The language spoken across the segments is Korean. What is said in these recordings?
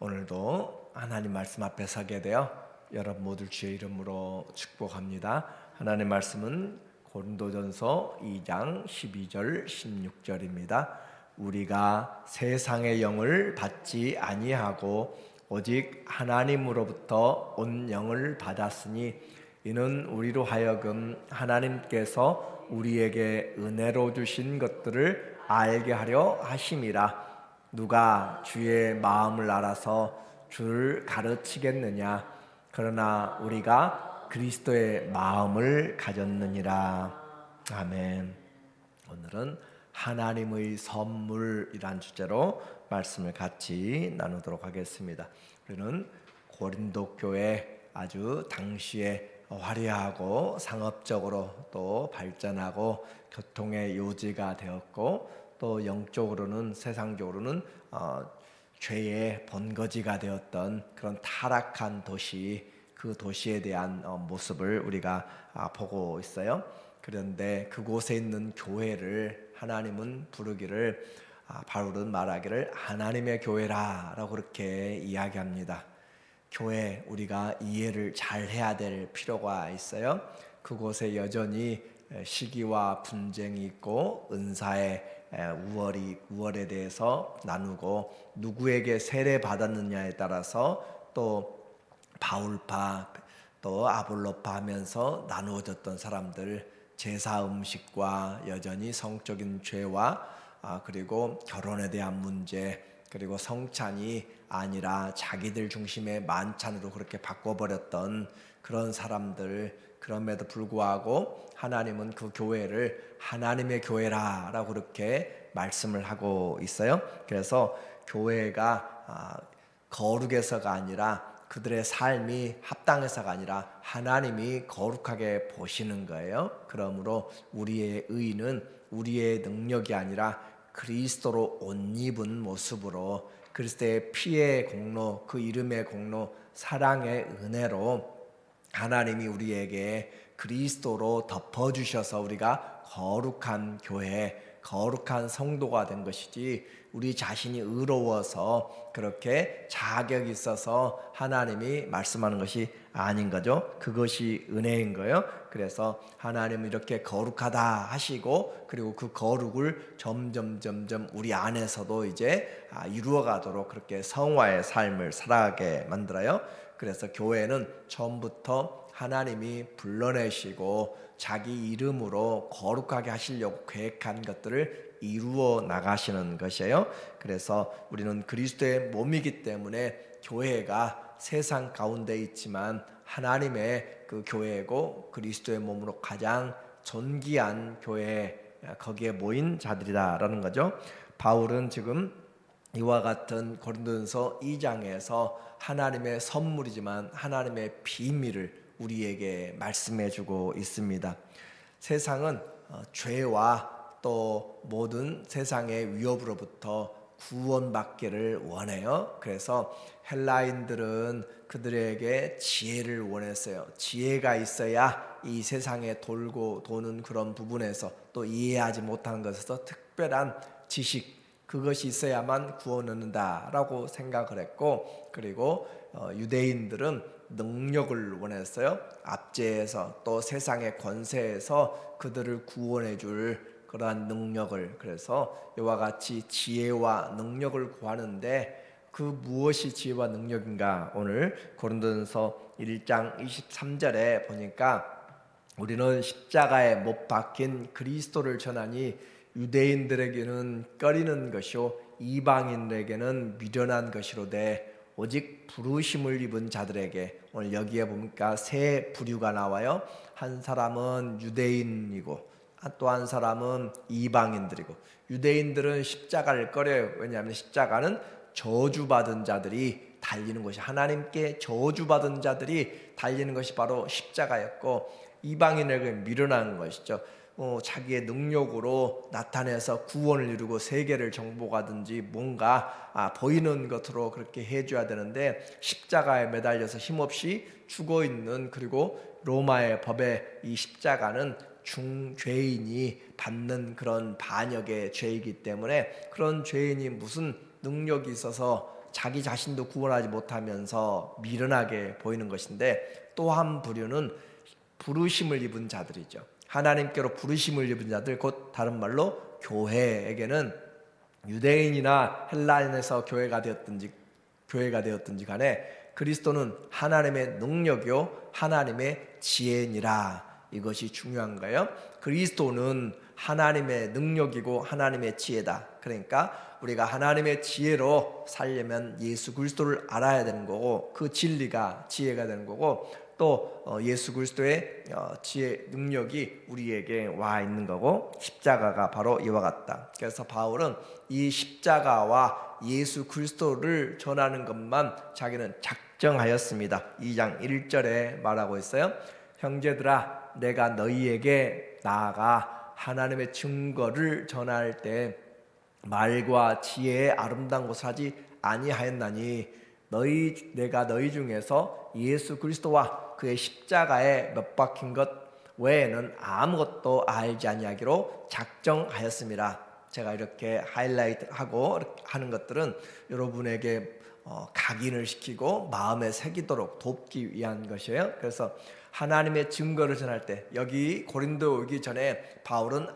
오늘도 하나님 말씀 앞에 서게 되어 여러분 모두 주의 이름으로 축복합니다. 하나님 말씀은 고린도전서 2장 12절 16절입니다. 우리가 세상의 영을 받지 아니하고 오직 하나님으로부터 온 영을 받았으니 이는 우리로 하여금 하나님께서 우리에게 은혜로 주신 것들을 알게 하려 하심이라. 누가 주의 마음을 알아서 주를 가르치겠느냐? 그러나 우리가 그리스도의 마음을 가졌느니라. 아멘. 오늘은 하나님의 선물이란 주제로 말씀을 같이 나누도록 하겠습니다. 우리는 고린도 교회 아주 당시에 화려하고 상업적으로 또 발전하고 교통의 요지가 되었고 또 영적으로는 세상적으로는 죄의 본거지가 되었던 그런 타락한 도시, 그 도시에 대한 모습을 우리가 보고 있어요. 그런데 그곳에 있는 교회를 하나님은 부르기를 바울은 말하기를 하나님의 교회라라고 그렇게 이야기합니다. 교회 우리가 이해를 잘 해야 될 필요가 있어요. 그곳에 여전히 시기와 분쟁이 있고 은사의 우월에 대해서 나누고 누구에게 세례 받았느냐에 따라서 또 바울파 또 아볼로파 하면서 나누어졌던 사람들, 제사 음식과 여전히 성적인 죄와 그리고 결혼에 대한 문제, 그리고 성찬이 아니라 자기들 중심의 만찬으로 그렇게 바꿔버렸던 그런 사람들, 그럼에도 불구하고 하나님은 그 교회를 하나님의 교회라라고 그렇게 말씀을 하고 있어요. 그래서 교회가 거룩해서가 아니라 그들의 삶이 합당해서가 아니라 하나님이 거룩하게 보시는 거예요. 그러므로 우리의 의는 우리의 능력이 아니라 그리스도로 옷 입은 모습으로 그리스도의 피의 공로, 그 이름의 공로, 사랑의 은혜로 하나님이 우리에게 그리스도로 덮어주셔서 우리가 거룩한 교회, 거룩한 성도가 된 것이지 우리 자신이 의로워서 그렇게 자격이 있어서 하나님이 말씀하는 것이 아닌 거죠. 그것이 은혜인 거예요. 그래서 하나님은 이렇게 거룩하다 하시고 그리고 그 거룩을 점점 우리 안에서도 이제 이루어가도록 그렇게 성화의 삶을 살아가게 만들어요. 그래서 교회는 처음부터 하나님이 불러내시고 자기 이름으로 거룩하게 하시려고 계획한 것들을 이루어 나가시는 것이에요. 그래서 우리는 그리스도의 몸이기 때문에 교회가 세상 가운데 있지만 하나님의 그 교회고 그리스도의 몸으로 가장 존귀한 교회, 거기에 모인 자들이다라는 거죠. 바울은 지금 이와 같은 고린도전서 2장에서 하나님의 선물이지만 하나님의 비밀을 우리에게 말씀해 주고 있습니다. 세상은 죄와 또 모든 세상의 위협으로부터 구원받기를 원해요. 그래서 헬라인들은 그들에게 지혜를 원했어요. 지혜가 있어야 이 세상에 돌고 도는 그런 부분에서 또 이해하지 못하는 것에서 특별한 지식, 그것이 있어야만 구원을 얻는다라고 생각을 했고, 그리고 유대인들은 능력을 원했어요. 압제에서 또 세상의 권세에서 그들을 구원해 줄 그러한 능력을. 그래서 이와 같이 지혜와 능력을 구하는데 그 무엇이 지혜와 능력인가? 오늘 고린도전서 1장 23절에 보니까 우리는 십자가에 못 박힌 그리스도를 전하니 유대인들에게는 꺼리는 것이요 이방인들에게는 미련한 것이로되 오직 부르심을 입은 자들에게, 오늘 여기에 보니까 세 부류가 나와요. 한 사람은 유대인이고 또 한 사람은 이방인들이고, 유대인들은 십자가를 꺼려요. 왜냐하면 십자가는 저주받은 자들이 달리는 것이, 하나님께 저주받은 자들이 달리는 것이 바로 십자가였고, 이방인에게 미련한 것이죠. 자기의 능력으로 나타내서 구원을 이루고 세계를 정복하든지 뭔가 보이는 것으로 그렇게 해줘야 되는데 십자가에 매달려서 힘없이 죽어있는, 그리고 로마의 법에 이 십자가는 중죄인이 받는 그런 반역의 죄이기 때문에 그런 죄인이 무슨 능력이 있어서 자기 자신도 구원하지 못하면서 미련하게 보이는 것인데, 또 한 부류는 부르심을 입은 자들이죠. 하나님께로 부르심을 입은 자들, 곧 다른 말로 교회에게는 유대인이나 헬라인에서 교회가 되었든지 간에 그리스도는 하나님의 능력이요 하나님의 지혜니라. 이것이 중요한 거예요. 그리스도는 하나님의 능력이고 하나님의 지혜다. 그러니까 우리가 하나님의 지혜로 살려면 예수 그리스도를 알아야 되는 거고, 그 진리가 지혜가 되는 거고, 또 예수 그리스도의 지혜 능력이 우리에게 와 있는 거고, 십자가가 바로 이와 같다. 그래서 바울은 이 십자가와 예수 그리스도를 전하는 것만 자기는 작정하였습니다. 2장 1절에 말하고 있어요. 형제들아, 내가 너희에게 나아가 하나님의 증거를 전할 때 말과 지혜의 아름다운 것을 하지 아니하였나니 내가 너희 중에서 예수 그리스도와 그의 십자가에 못 박힌 것 외에는 아무것도 알지 아니하기로 작정하였습니다. 제가 이렇게 하이라이트하고 하는 것들은 여러분에게 각인을 시키고 마음에 새기도록 돕기 위한 것이에요. 그래서 하나님의 증거를 전할 때, 여기 고린도 오기 전에 바울은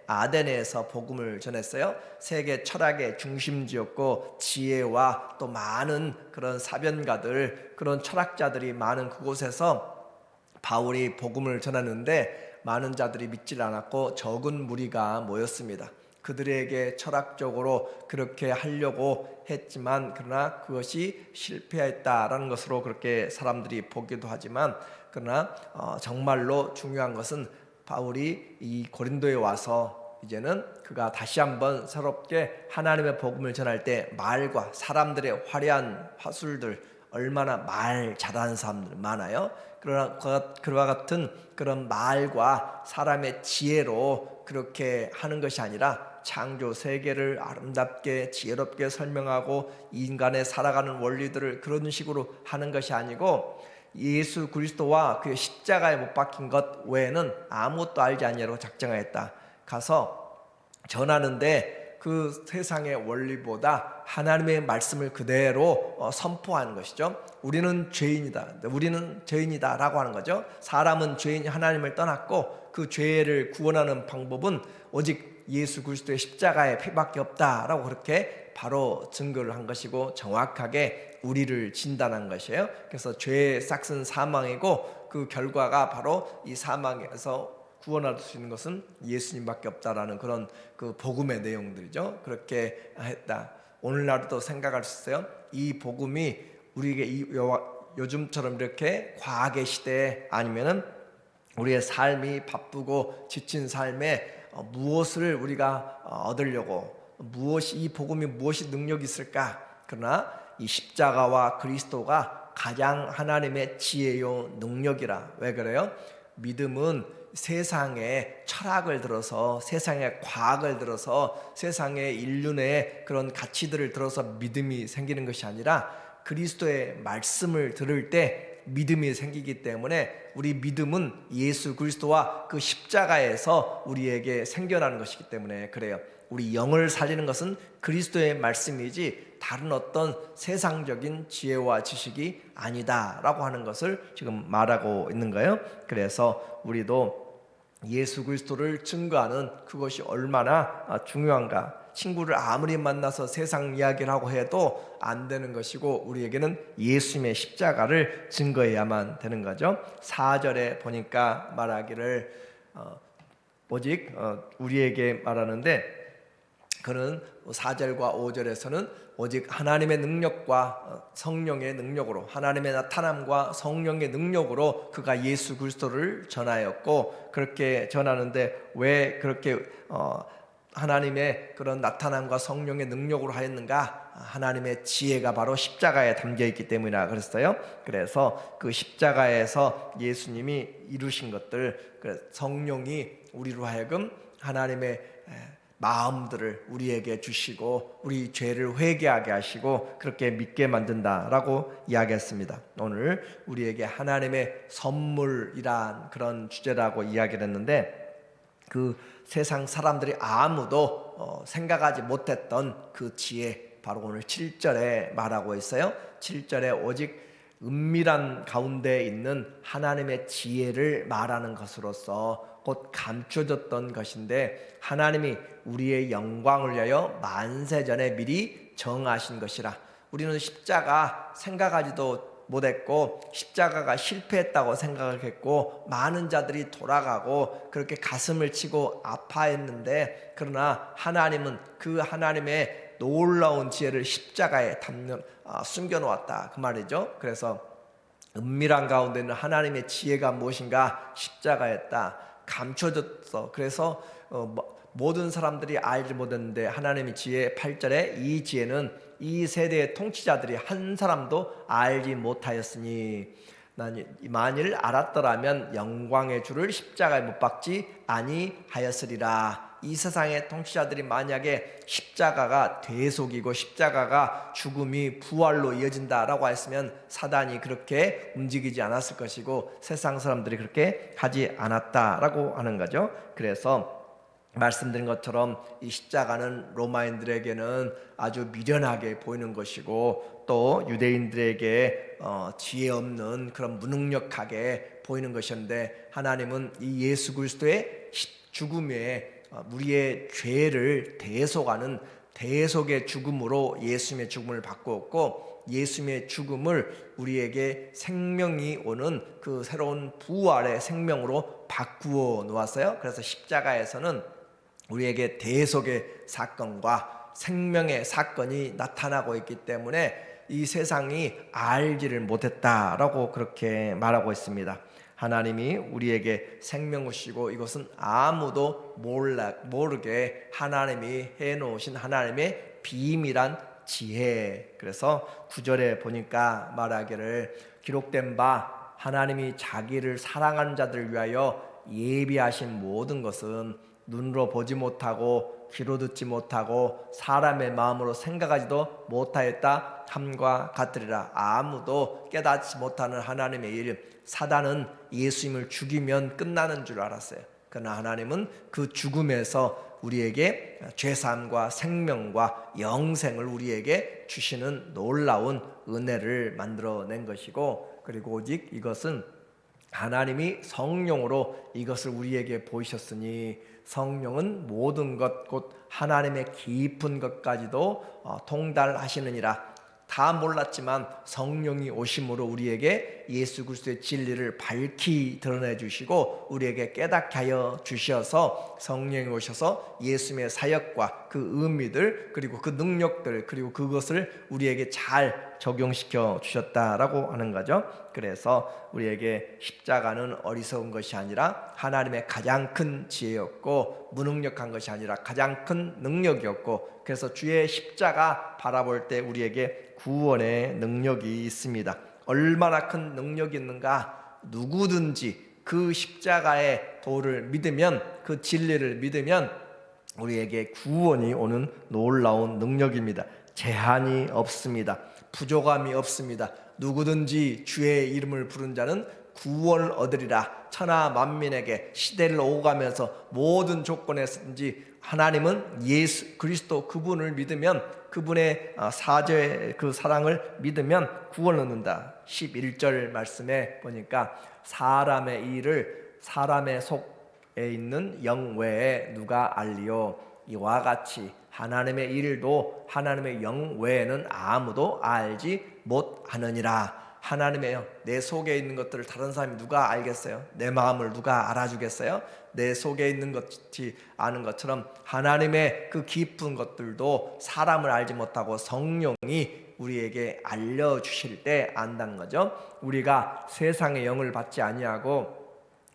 아데네에서 복음을 전했어요. 세계 철학의 중심지였고, 지혜와 또 많은 그런 사변가들, 그런 철학자들이 많은 그곳에서 바울이 복음을 전하는데 많은 자들이 믿질 않았고 적은 무리가 모였습니다. 그들에게 철학적으로 그렇게 하려고 했지만, 그러나 그것이 실패했다라는 것으로 그렇게 사람들이 보기도 하지만, 그러나 정말로 중요한 것은 바울이 이 고린도에 와서 이제는 그가 다시 한번 새롭게 하나님의 복음을 전할 때 말과 사람들의 화려한 화술들, 얼마나 말 잘하는 사람들 많아요. 그러나 그와 같은 그런 말과 사람의 지혜로 그렇게 하는 것이 아니라 창조 세계를 아름답게 지혜롭게 설명하고 인간의 살아가는 원리들을 그런 식으로 하는 것이 아니고, 예수 그리스도와 그의 십자가에 못 박힌 것 외에는 아무것도 알지 아니하고 작정하였다. 가서 전하는데 그 세상의 원리보다 하나님의 말씀을 그대로 선포하는 것이죠. 우리는 죄인이다 라고 하는 거죠. 사람은 죄인이 하나님을 떠났고 그 죄를 구원하는 방법은 오직 예수 그리스도의 십자가의 피밖에 없다라고 그렇게 바로 증거를 한 것이고, 정확하게 우리를 진단한 것이에요. 그래서 죄의 싹은 사망이고, 그 결과가 바로 이 사망에서 구원할 수 있는 것은 예수님밖에 없다라는 그런 그 복음의 내용들이죠. 그렇게 했다. 오늘날도 생각할 수 있어요. 이 복음이 우리에게 요즘처럼 이렇게 과학의 시대에, 아니면은 우리의 삶이 바쁘고 지친 삶에 무엇을 우리가 얻으려고, 이 복음이 무엇이 능력이 있을까? 그러나 이 십자가와 그리스도가 가장 하나님의 지혜요 능력이라. 왜 그래요? 믿음은 세상의 철학을 들어서, 세상의 과학을 들어서, 세상의 인륜의 그런 가치들을 들어서 믿음이 생기는 것이 아니라 그리스도의 말씀을 들을 때 믿음이 생기기 때문에, 우리 믿음은 예수 그리스도와 그 십자가에서 우리에게 생겨나는 것이기 때문에 그래요. 우리 영을 살리는 것은 그리스도의 말씀이지 다른 어떤 세상적인 지혜와 지식이 아니다라고 하는 것을 지금 말하고 있는 거예요. 그래서 우리도 예수 그리스도를 증거하는 그것이 얼마나 중요한가. 친구를 아무리 만나서 세상 이야기를 하고 해도 안 되는 것이고, 우리에게는 예수님의 십자가를 증거해야만 되는 거죠. 4절에 보니까 말하기를 오직 우리에게 말하는데, 그는 4절과 5절에서는 오직 하나님의 능력과 성령의 능력으로, 하나님의 나타남과 성령의 능력으로 그가 예수 그리스도를 전하였고, 그렇게 전하는데 왜 그렇게 하나님의 그런 나타남과 성령의 능력으로 하였는가? 하나님의 지혜가 바로 십자가에 담겨있기 때문이라 그랬어요. 그래서 그 십자가에서 예수님이 이루신 것들, 성령이 우리로 하여금 하나님의 마음들을 우리에게 주시고 우리 죄를 회개하게 하시고 그렇게 믿게 만든다라고 이야기했습니다. 오늘 우리에게 하나님의 선물이란 그런 주제라고 이야기를 했는데, 그 세상 사람들이 아무도 생각하지 못했던 그 지혜, 바로 오늘 7절에 말하고 있어요. 7절에 오직 은밀한 가운데 있는 하나님의 지혜를 말하는 것으로서 곧 감춰졌던 것인데, 하나님이 우리의 영광을 위하여 만세전에 미리 정하신 것이라. 우리는 십자가 생각하지도 못했고, 십자가가 실패했다고 생각을 했고, 많은 자들이 돌아가고 그렇게 가슴을 치고 아파했는데, 그러나 하나님은 그 하나님의 놀라운 지혜를 십자가에 숨겨놓았다, 그 말이죠. 그래서 은밀한 가운데 있는 하나님의 지혜가 무엇인가? 십자가였다. 감춰졌어. 그래서 모든 사람들이 알지 못했는데, 하나님의 지혜 8절에 이 지혜는 이 세대의 통치자들이 한 사람도 알지 못하였으니, 만일 알았더라면 영광의 주를 십자가에 못 박지 아니하였으리라. 이 세상의 통치자들이 만약에 십자가가 대속이고 십자가가 죽음이 부활로 이어진다라고 했으면 사단이 그렇게 움직이지 않았을 것이고, 세상 사람들이 그렇게 하지 않았다라고 하는 거죠. 그래서 말씀드린 것처럼 이 십자가는 로마인들에게는 아주 미련하게 보이는 것이고, 또 유대인들에게 지혜 없는 그런 무능력하게 보이는 것이었는데, 하나님은 이 예수 그리스도의 죽음에 우리의 죄를 대속하는 대속의 죽음으로 예수님의 죽음을 바꾸었고, 예수님의 죽음을 우리에게 생명이 오는 그 새로운 부활의 생명으로 바꾸어 놓았어요. 그래서 십자가에서는 우리에게 대속의 사건과 생명의 사건이 나타나고 있기 때문에 이 세상이 알지를 못했다라고 그렇게 말하고 있습니다. 하나님이 우리에게 생명을 주시고, 이것은 아무도 모르게 하나님이 해놓으신 하나님의 비밀한 지혜. 그래서 9절에 보니까 말하기를, 기록된 바 하나님이 자기를 사랑하는 자들을 위하여 예비하신 모든 것은 눈으로 보지 못하고 귀로 듣지 못하고 사람의 마음으로 생각하지도 못하였다 함과 같으리라. 아무도 깨닫지 못하는 하나님의 일, 사단은 예수님을 죽이면 끝나는 줄 알았어요. 그러나 하나님은 그 죽음에서 우리에게 죄사함과 생명과 영생을 우리에게 주시는 놀라운 은혜를 만들어낸 것이고, 그리고 오직 이것은 하나님이 성령으로 이것을 우리에게 보이셨으니, 성령은 모든 것 곧 하나님의 깊은 것까지도 통달하시느니라. 다 몰랐지만 성령이 오심으로 우리에게 예수 그리스도의 진리를 밝히 드러내 주시고 우리에게 깨닫게 하여 주셔서, 성령이 오셔서 예수님의 사역과 그 의미들, 그리고 그 능력들, 그리고 그것을 우리에게 잘 적용시켜 주셨다라고 하는 거죠. 그래서 우리에게 십자가는 어리석은 것이 아니라 하나님의 가장 큰 지혜였고, 무능력한 것이 아니라 가장 큰 능력이었고, 그래서 주의 십자가 바라볼 때 우리에게 구원의 능력이 있습니다. 얼마나 큰 능력이 있는가? 누구든지 그 십자가의 도를 믿으면, 그 진리를 믿으면 우리에게 구원이 오는 놀라운 능력입니다. 제한이 없습니다. 부족함이 없습니다. 누구든지 주의 이름을 부른 자는 구원을 얻으리라. 천하 만민에게 시대를 오가면서 모든 조건에서든지 하나님은 예수 그리스도 그분을 믿으면, 그분의 사죄 그 사랑을 믿으면 구원을 얻는다. 11절 말씀에 보니까 사람의 일을 사람의 속에 있는 영 외에 누가 알리요. 이와 같이 하나님의 일도 하나님의 영 외에는 아무도 알지 못하느니라. 하나님의 내 속에 있는 것들을 다른 사람이 누가 알겠어요? 내 마음을 누가 알아주겠어요? 내 속에 있는 것이 아는 것처럼 하나님의 그 깊은 것들도 사람을 알지 못하고 성령이 우리에게 알려주실 때 안다는 거죠. 우리가 세상의 영을 받지 아니하고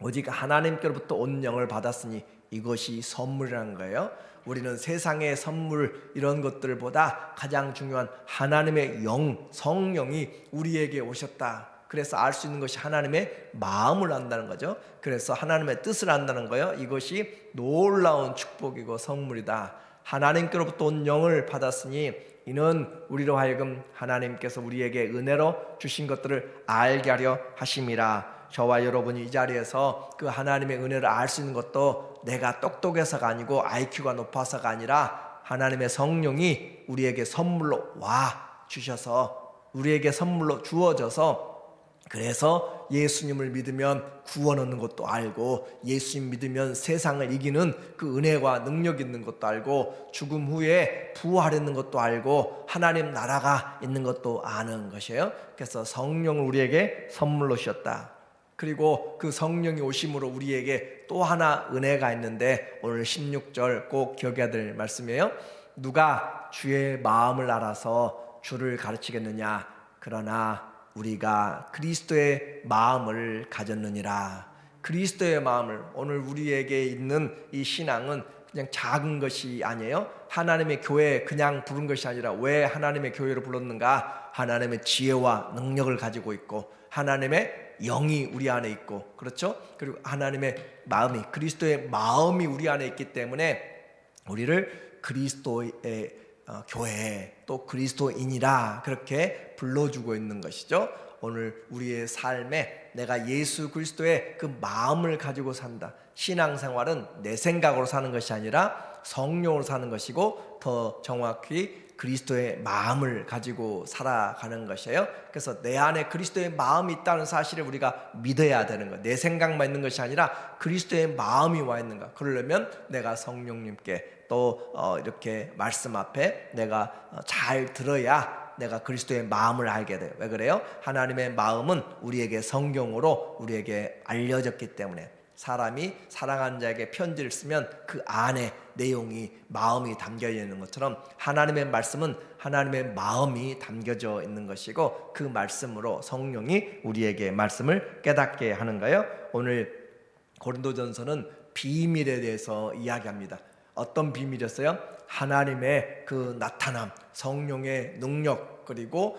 오직 하나님께로부터 온 영을 받았으니 이것이 선물이라는 거예요. 우리는 세상의 선물 이런 것들보다 가장 중요한 하나님의 영, 성령이 우리에게 오셨다. 그래서 알 수 있는 것이 하나님의 마음을 안다는 거죠. 그래서 하나님의 뜻을 안다는 거예요. 이것이 놀라운 축복이고 선물이다. 하나님께로부터 온 영을 받았으니 이는 우리로 하여금 하나님께서 우리에게 은혜로 주신 것들을 알게 하려 하심이라. 저와 여러분이 이 자리에서 그 하나님의 은혜를 알 수 있는 것도 내가 똑똑해서가 아니고 IQ가 높아서가 아니라 하나님의 성령이 우리에게 선물로 와 주셔서 우리에게 선물로 주어져서 그래서 예수님을 믿으면 구원 얻는 것도 알고 예수님 믿으면 세상을 이기는 그 은혜와 능력 있는 것도 알고 죽음 후에 부활하는 것도 알고 하나님 나라가 있는 것도 아는 것이에요. 그래서 성령을 우리에게 선물로 주셨다. 그리고 그 성령이 오심으로 우리에게 또 하나 은혜가 있는데 오늘 16절 꼭 기억해야 될 말씀이에요. 누가 주의 마음을 알아서 주를 가르치겠느냐. 그러나 우리가 그리스도의 마음을 가졌느니라. 그리스도의 마음을, 오늘 우리에게 있는 이 신앙은 그냥 작은 것이 아니에요. 하나님의 교회에 그냥 부른 것이 아니라 왜 하나님의 교회로 불렀는가? 하나님의 지혜와 능력을 가지고 있고 하나님의 영이 우리 안에 있고, 그렇죠? 그리고 하나님의 마음이, 그리스도의 마음이 우리 안에 있기 때문에 우리를 그리스도의 교회 또 그리스도인이라 그렇게 불러주고 있는 것이죠. 오늘 우리의 삶에 내가 예수 그리스도의 그 마음을 가지고 산다. 신앙생활은 내 생각으로 사는 것이 아니라 성령으로 사는 것이고 더 정확히 그리스도의 마음을 가지고 살아가는 것이에요. 그래서 내 안에 그리스도의 마음이 있다는 사실을 우리가 믿어야 되는 것. 내 생각만 있는 것이 아니라 그리스도의 마음이 와 있는가. 그러려면 내가 성령님께 또 이렇게 말씀 앞에 내가 잘 들어야 내가 그리스도의 마음을 알게 돼요. 왜 그래요? 하나님의 마음은 우리에게 성경으로 우리에게 알려졌기 때문에 사람이 사랑하는 자에게 편지를 쓰면 그 안에 내용이 마음이 담겨 있는 것처럼 하나님의 말씀은 하나님의 마음이 담겨져 있는 것이고 그 말씀으로 성령이 우리에게 말씀을 깨닫게 하는 거예요. 오늘 고린도전서는 비밀에 대해서 이야기합니다. 어떤 비밀이었어요? 하나님의 그 나타남, 성령의 능력, 그리고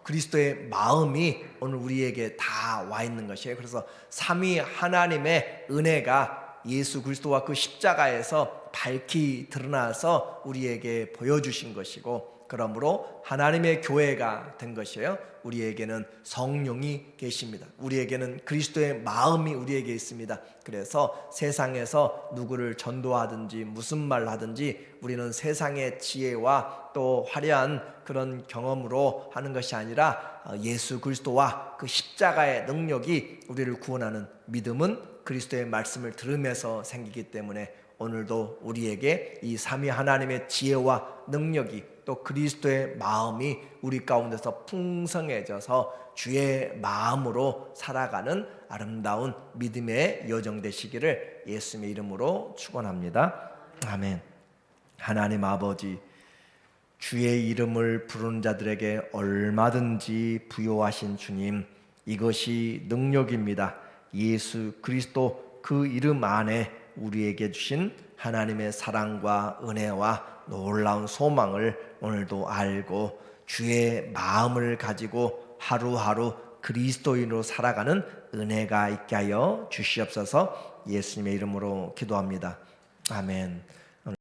그리스도의 마음이 오늘 우리에게 다 와 있는 것이에요. 그래서 삼위 하나님의 은혜가 예수 그리스도와 그 십자가에서 밝히 드러나서 우리에게 보여주신 것이고, 그러므로 하나님의 교회가 된 것이에요. 우리에게는 성령이 계십니다. 우리에게는 그리스도의 마음이 우리에게 있습니다. 그래서 세상에서 누구를 전도하든지 무슨 말을 하든지 우리는 세상의 지혜와 또 화려한 그런 경험으로 하는 것이 아니라 예수 그리스도와 그 십자가의 능력이 우리를 구원하는 믿음은 그리스도의 말씀을 들으면서 생기기 때문에 오늘도 우리에게 이 삼위 하나님의 지혜와 능력이 또 그리스도의 마음이 우리 가운데서 풍성해져서 주의 마음으로 살아가는 아름다운 믿음의 여정 되시기를 예수님의 이름으로 축원합니다. 아멘. 하나님 아버지, 주의 이름을 부르는 자들에게 얼마든지 부여하신 주님, 이것이 능력입니다. 예수 그리스도 그 이름 안에 우리에게 주신 하나님의 사랑과 은혜와 놀라운 소망을 오늘도 알고 주의 마음을 가지고 하루하루 그리스도인으로 살아가는 은혜가 있게 하여 주시옵소서. 예수님의 이름으로 기도합니다. 아멘.